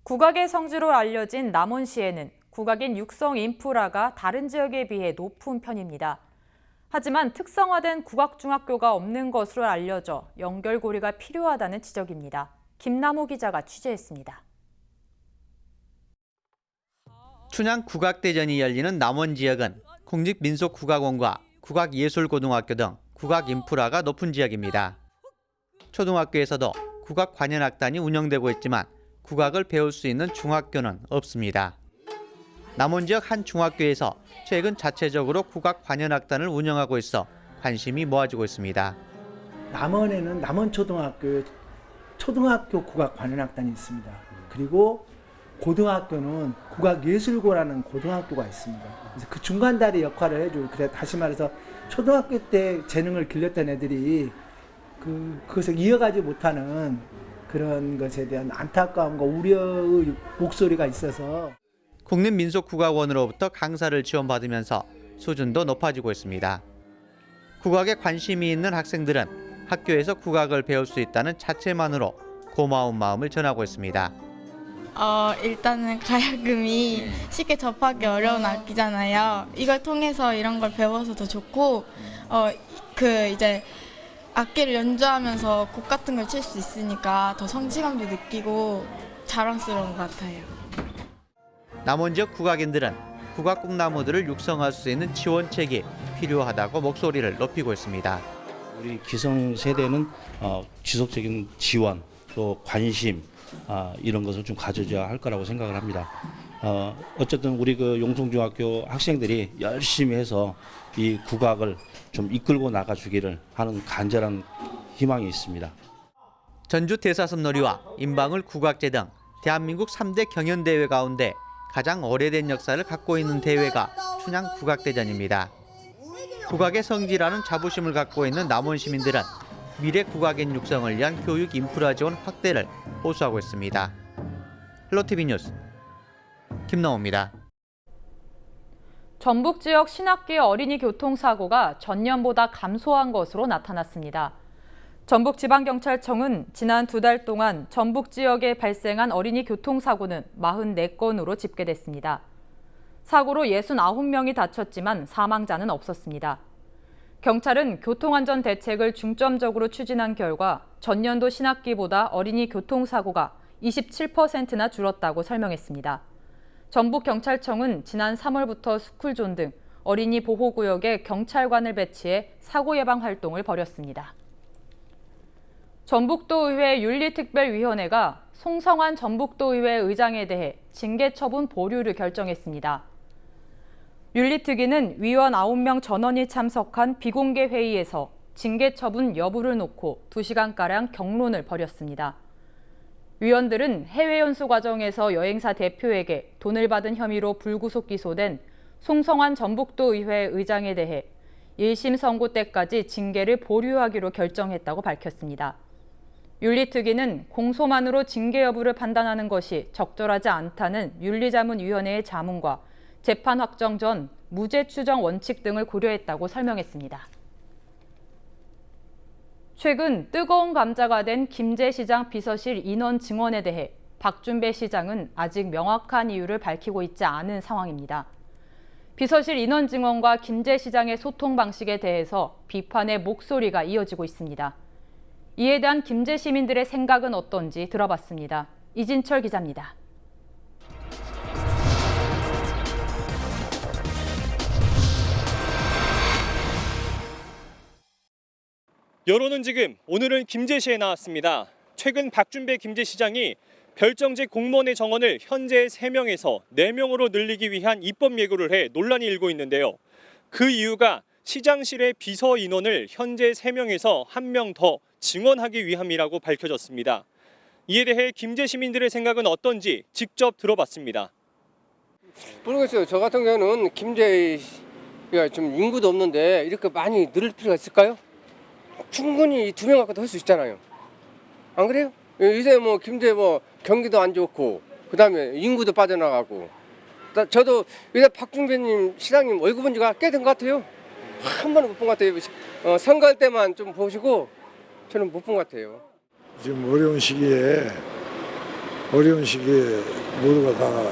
국악의 성지로 알려진 남원시에는 국악인 육성 인프라가 다른 지역에 비해 높은 편입니다. 하지만 특성화된 국악중학교가 없는 것으로 알려져 연결고리가 필요하다는 지적입니다. 김남호 기자가 취재했습니다. 춘향 국악대전이 열리는 남원 지역은 국립민속국악원과 국악예술고등학교 등 국악 인프라가 높은 지역입니다. 초등학교에서도 국악관현악단이 운영되고 있지만 국악을 배울 수 있는 중학교는 없습니다. 남원 지역 한 중학교에서 최근 자체적으로 국악관현악단을 운영하고 있어 관심이 모아지고 있습니다. 남원에는 남원초등학교 초등학교 국악관현악단이 있습니다. 그리고 고등학교는 국악예술고라는 고등학교가 있습니다. 그래서 그 중간다리 역할을 해줄, 그래 다시 말해서 초등학교 때 재능을 길렀던 애들이 그것을 이어가지 못하는 그런 것에 대한 안타까움과 우려의 목소리가 있어서 국립민속국악원으로부터 강사를 지원받으면서 수준도 높아지고 있습니다. 국악에 관심이 있는 학생들은 학교에서 국악을 배울 수 있다는 자체만으로 고마운 마음을 전하고 있습니다. 일단은 가야금이 쉽게 접하기 어려운 악기잖아요. 이걸 통해서 이런 걸 배워서 더 좋고, 이제 악기를 연주하면서 곡 같은 걸 칠 수 있으니까 더 성취감도 느끼고 자랑스러운 것 같아요. 남원 지역 국악인들은 국악 꿈나무들을 육성할 수 있는 지원책이 필요하다고 목소리를 높이고 있습니다. 우리 기성 세대는 지속적인 지원 또 관심 이런 것을 좀 가져줘야 할 거라고 생각을 합니다. 어쨌든 우리 그 용성중학교 학생들이 열심히 해서 이 국악을 좀 이끌고 나가주기를 하는 간절한 희망이 있습니다. 전주 대사슴놀이와 인방울 국악제 등 대한민국 3대 경연대회 가운데 가장 오래된 역사를 갖고 있는 대회가 춘향 국악대전입니다. 국악의 성지라는 자부심을 갖고 있는 남원 시민들은 미래 국악인 육성을 위한 교육 인프라 지원 확대를 호소하고 있습니다. 헬로티비 뉴스 김나호입니다. 전북 지역 신학기 어린이 교통사고가 전년보다 감소한 것으로 나타났습니다. 전북지방경찰청은 지난 2달 동안 전북 지역에 발생한 어린이 교통사고는 44건으로 집계됐습니다. 사고로 69명이 다쳤지만 사망자는 없었습니다. 경찰은 교통안전 대책을 중점적으로 추진한 결과 전년도 신학기보다 어린이 교통사고가 27%나 줄었다고 설명했습니다. 전북경찰청은 지난 3월부터 스쿨존 등 어린이 보호구역에 경찰관을 배치해 사고 예방 활동을 벌였습니다. 전북도의회 윤리특별위원회가 송성환 전북도의회 의장에 대해 징계 처분 보류를 결정했습니다. 윤리특위는 위원 9명 전원이 참석한 비공개 회의에서 징계 처분 여부를 놓고 2시간가량 경론을 벌였습니다. 위원들은 해외 연수 과정에서 여행사 대표에게 돈을 받은 혐의로 불구속 기소된 송성환 전북도의회 의장에 대해 1심 선고 때까지 징계를 보류하기로 결정했다고 밝혔습니다. 윤리특위는 공소만으로 징계 여부를 판단하는 것이 적절하지 않다는 윤리자문위원회의 자문과 재판 확정 전 무죄 추정 원칙 등을 고려했다고 설명했습니다. 최근 뜨거운 감자가 된 김제 시장 비서실 인원 증원에 대해 박준배 시장은 아직 명확한 이유를 밝히고 있지 않은 상황입니다. 비서실 인원 증원과 김제 시장의 소통 방식에 대해서 비판의 목소리가 이어지고 있습니다. 이에 대한 김제 시민들의 생각은 어떤지 들어봤습니다. 이진철 기자입니다. 여론은 지금 오늘은 김제시에 나왔습니다. 최근 박준배 김제시장이 별정직 공무원의 정원을 현재 3명에서 4명으로 늘리기 위한 입법 예고를 해 논란이 일고 있는데요. 그 이유가 시장실의 비서 인원을 현재 3명에서 1명 더 증원하기 위함이라고 밝혀졌습니다. 이에 대해 김제 시민들의 생각은 어떤지 직접 들어봤습니다. 모르겠어요. 저 같은 경우는 김제가 좀 인구도 없는데 이렇게 많이 늘릴 필요가 있을까요? 충분히 2명 갖고도 할 수 있잖아요. 안 그래요? 요새 김제 경기도 안 좋고 그다음에 인구도 빠져나가고 저도 요새 박준배님 시장님 얼굴 본 지가 꽤 된 것 같아요. 한 번은 못 본 것 같아요. 선거할 때만 좀 보시고 저는 못 본 것 같아요. 지금 어려운 시기에 어려운 시기에 모두가 다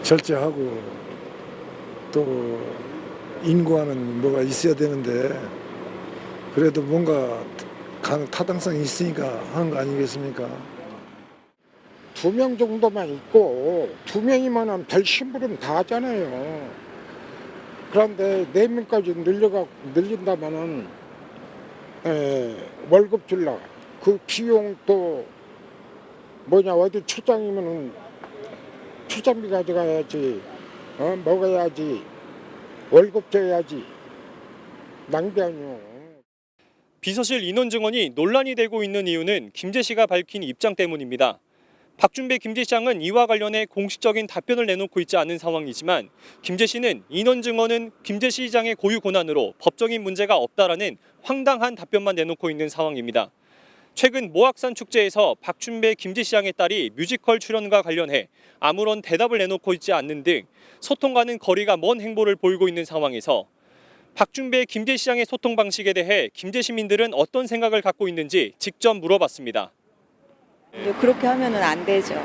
절제하고 또 인구와는 뭐가 있어야 되는데 그래도 뭔가 타당성이 있으니까 하는 거 아니겠습니까? 2명 정도만 있고 2명이면 별 심부름 다 하잖아요. 그런데 4명까지 늘린다면은 월급 줄라 그 비용 또 뭐냐 어디 출장이면은 출장비 가져가야지 먹어야지 월급 줘야지 낭비 아니요. 비서실 인원 증원이 논란이 되고 있는 이유는 김제 씨가 밝힌 입장 때문입니다. 박준배 김제시장은 이와 관련해 공식적인 답변을 내놓고 있지 않은 상황이지만 김제 씨는 인원 증원은 김제 시장의 고유 권한으로 법적인 문제가 없다라는 황당한 답변만 내놓고 있는 상황입니다. 최근 모악산 축제에서 박준배 김제시장의 딸이 뮤지컬 출연과 관련해 아무런 대답을 내놓고 있지 않는 등 소통과는 거리가 먼 행보를 보이고 있는 상황에서 박준배 김제시장의 소통 방식에 대해 김제 시민들은 어떤 생각을 갖고 있는지 직접 물어봤습니다. 그렇게 하면은 안 되죠.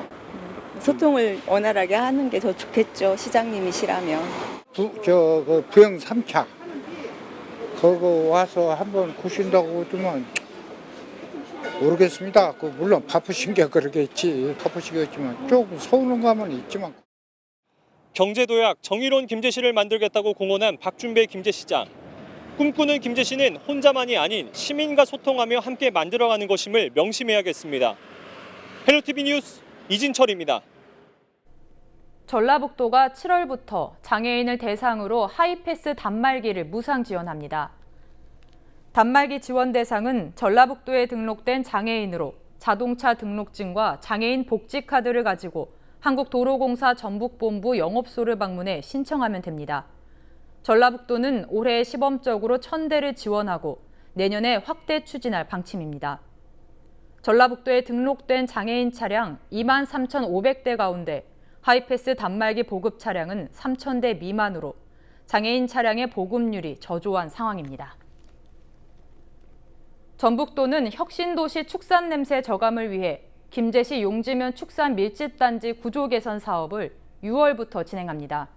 소통을 원활하게 하는 게 더 좋겠죠. 시장님이시라면. 그 부영 3차 그거 와서 한번 보신다고 하더만 모르겠습니다. 그 물론 바쁘신 게 그러겠지. 바쁘시겠지만 조금 서운한 감은 있지만. 경제도약 정의로운 김제시를 만들겠다고 공언한 박준배 김제시장. 꿈꾸는 김제시는 혼자만이 아닌 시민과 소통하며 함께 만들어가는 것임을 명심해야겠습니다. 헬로티비 뉴스 이진철입니다. 전라북도가 7월부터 장애인을 대상으로 하이패스 단말기를 무상 지원합니다. 단말기 지원 대상은 전라북도에 등록된 장애인으로 자동차 등록증과 장애인 복지카드를 가지고 한국도로공사 전북본부 영업소를 방문해 신청하면 됩니다. 전라북도는 올해 시범적으로 1,000대를 지원하고 내년에 확대 추진할 방침입니다. 전라북도에 등록된 장애인 차량 23,500대 가운데 하이패스 단말기 보급 차량은 3,000대 미만으로 장애인 차량의 보급률이 저조한 상황입니다. 전북도는 혁신도시 축산 냄새 저감을 위해 김제시 용지면 축산 밀집단지 구조 개선 사업을 6월부터 진행합니다.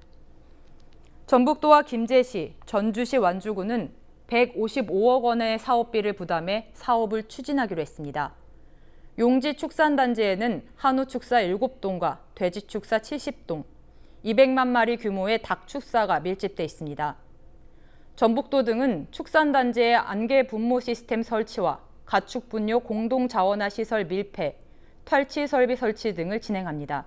전북도와 김제시, 전주시 완주군은 155억 원의 사업비를 부담해 사업을 추진하기로 했습니다. 용지 축산단지에는 한우 축사 7동과 돼지 축사 70동, 200만 마리 규모의 닭 축사가 밀집돼 있습니다. 전북도 등은 축산단지의 안개 분모 시스템 설치와 가축 분뇨 공동 자원화 시설 밀폐, 탈취 설비 설치 등을 진행합니다.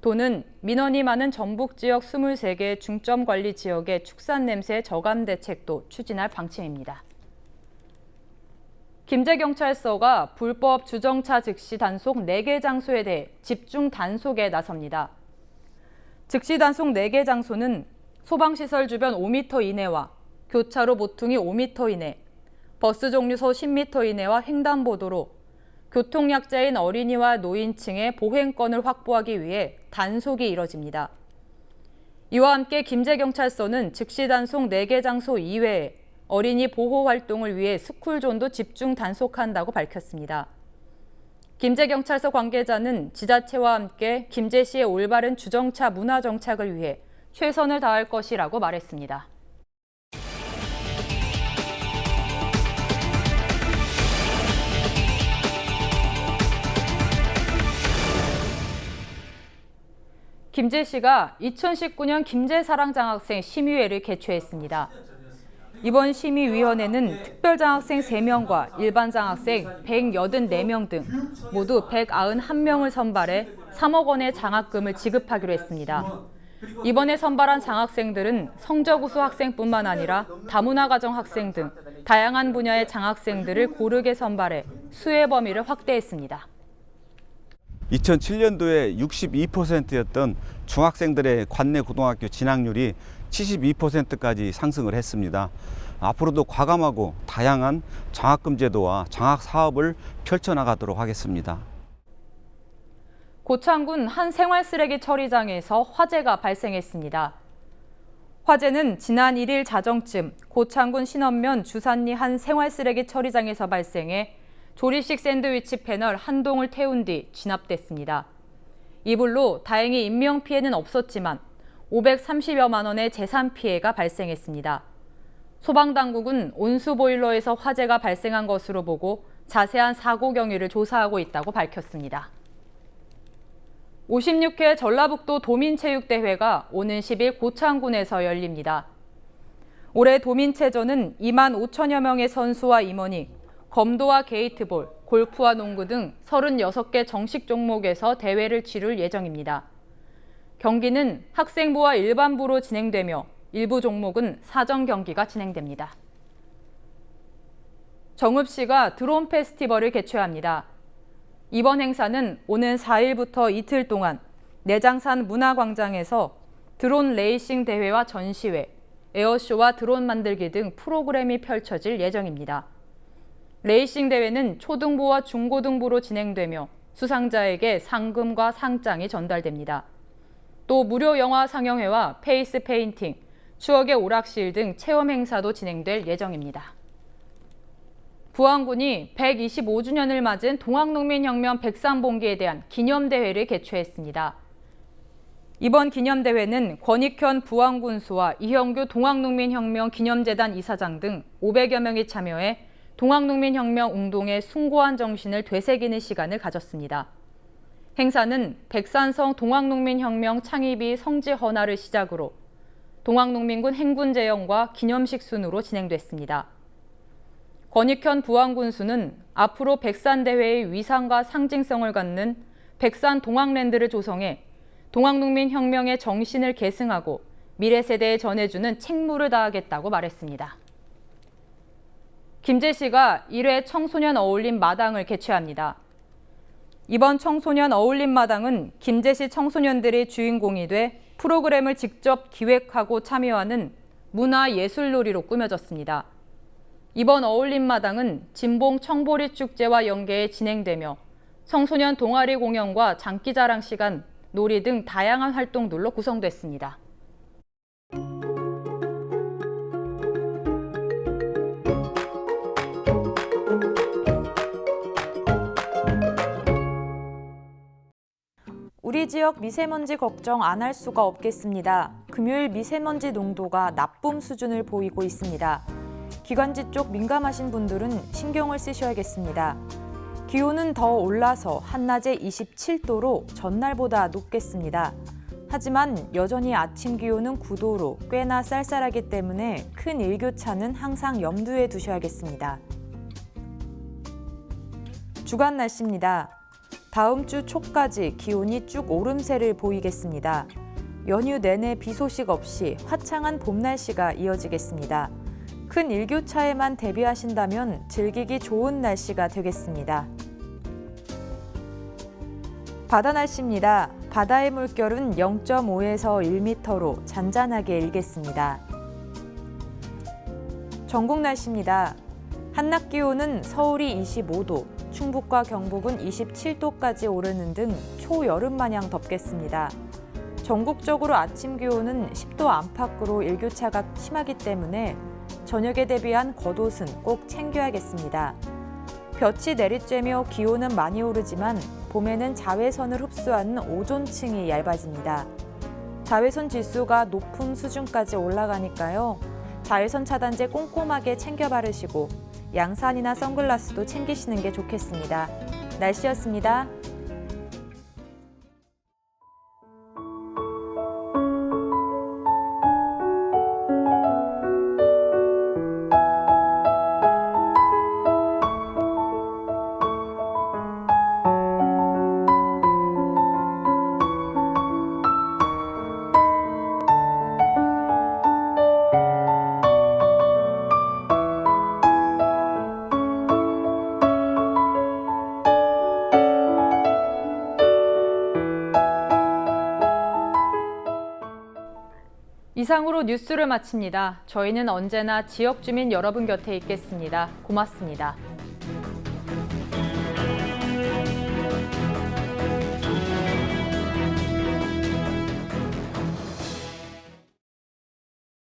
도는 민원이 많은 전북 지역 23개 중점 관리 지역의 축산 냄새 저감 대책도 추진할 방침입니다. 김제경찰서가 불법 주정차 즉시 단속 4개 장소에 대해 집중 단속에 나섭니다. 즉시 단속 4개 장소는 소방시설 주변 5m 이내와 교차로 모퉁이 5m 이내, 버스 종류소 10m 이내와 횡단보도로 교통약자인 어린이와 노인층의 보행권을 확보하기 위해 단속이 이뤄집니다. 이와 함께 김제경찰서는 즉시 단속 4개 장소 이외에 어린이 보호 활동을 위해 스쿨존도 집중 단속한다고 밝혔습니다. 김제경찰서 관계자는 지자체와 함께 김제시의 올바른 주정차 문화 정착을 위해 최선을 다할 것이라고 말했습니다. 김제시가 2019년 김제사랑장학생 심의회를 개최했습니다. 이번 심의위원회는 특별장학생 3명과 일반장학생 184명 등 모두 191명을 선발해 3억 원의 장학금을 지급하기로 했습니다. 이번에 선발한 장학생들은 성적 우수 학생뿐만 아니라 다문화가정 학생 등 다양한 분야의 장학생들을 고르게 선발해 수혜 범위를 확대했습니다. 2007년도에 62%였던 중학생들의 관내 고등학교 진학률이 72%까지 상승을 했습니다. 앞으로도 과감하고 다양한 장학금 제도와 장학 사업을 펼쳐나가도록 하겠습니다. 고창군 한 생활쓰레기 처리장에서 화재가 발생했습니다. 화재는 지난 1일 자정쯤 고창군 신원면 주산리 한 생활쓰레기 처리장에서 발생해 조리식 샌드위치 패널 한 동을 태운 뒤 진압됐습니다. 이 불로 다행히 인명피해는 없었지만 530여만 원의 재산 피해가 발생했습니다. 소방당국은 온수보일러에서 화재가 발생한 것으로 보고 자세한 사고 경위를 조사하고 있다고 밝혔습니다. 56회 전라북도 도민체육대회가 오는 10일 고창군에서 열립니다. 올해 도민체전은 2만 5천여 명의 선수와 임원이 검도와 게이트볼, 골프와 농구 등 36개 정식 종목에서 대회를 치룰 예정입니다. 경기는 학생부와 일반부로 진행되며 일부 종목은 사전 경기가 진행됩니다. 정읍시가 드론 페스티벌을 개최합니다. 이번 행사는 오는 4일부터 이틀 동안 내장산 문화광장에서 드론 레이싱 대회와 전시회, 에어쇼와 드론 만들기 등 프로그램이 펼쳐질 예정입니다. 레이싱 대회는 초등부와 중고등부로 진행되며 수상자에게 상금과 상장이 전달됩니다. 또 무료 영화 상영회와 페이스 페인팅, 추억의 오락실 등 체험 행사도 진행될 예정입니다. 부안군이 125주년을 맞은 동학농민혁명 103봉기에 대한 기념대회를 개최했습니다. 이번 기념대회는 권익현 부안군수와 이형규 동학농민혁명 기념재단 이사장 등 500여 명이 참여해 동학농민혁명 운동의 숭고한 정신을 되새기는 시간을 가졌습니다. 행사는 백산성 동학농민혁명 창립이 성지 헌화를 시작으로 동학농민군 행군제영과 기념식 순으로 진행됐습니다. 권익현 부안군수는 앞으로 백산대회의 위상과 상징성을 갖는 백산 동학랜드를 조성해 동학농민혁명의 정신을 계승하고 미래 세대에 전해주는 책무를 다하겠다고 말했습니다. 김제시가 1회 청소년 어울림 마당을 개최합니다. 이번 청소년 어울림 마당은 김제시 청소년들이 주인공이 돼 프로그램을 직접 기획하고 참여하는 문화예술놀이로 꾸며졌습니다. 이번 어울림 마당은 진봉 청보리 축제와 연계해 진행되며 청소년 동아리 공연과 장기자랑 시간, 놀이 등 다양한 활동들로 구성됐습니다. 우리 지역 미세먼지 걱정 안 할 수가 없겠습니다. 금요일 미세먼지 농도가 나쁨 수준을 보이고 있습니다. 기관지 쪽 민감하신 분들은 신경을 쓰셔야겠습니다. 기온은 더 올라서 한낮에 27도로 전날보다 높겠습니다. 하지만 여전히 아침 기온은 9도로 꽤나 쌀쌀하기 때문에 큰 일교차는 항상 염두에 두셔야겠습니다. 주간 날씨입니다. 다음 주 초까지 기온이 쭉 오름세를 보이겠습니다. 연휴 내내 비 소식 없이 화창한 봄 날씨가 이어지겠습니다. 큰 일교차에만 대비하신다면 즐기기 좋은 날씨가 되겠습니다. 바다 날씨입니다. 바다의 물결은 0.5에서 1m로 잔잔하게 일겠습니다. 전국 날씨입니다. 한낮 기온은 서울이 25도, 충북과 경북은 27도까지 오르는 등 초여름 마냥 덥겠습니다. 전국적으로 아침 기온은 10도 안팎으로 일교차가 심하기 때문에 저녁에 대비한 겉옷은 꼭 챙겨야겠습니다. 볕이 내리쬐며 기온은 많이 오르지만 봄에는 자외선을 흡수하는 오존층이 얇아집니다. 자외선 지수가 높은 수준까지 올라가니까요. 자외선 차단제 꼼꼼하게 챙겨 바르시고 양산이나 선글라스도 챙기시는 게 좋겠습니다. 날씨였습니다. 이상으로 뉴스를 마칩니다. 저희는 언제나 지역 주민 여러분 곁에 있겠습니다. 고맙습니다.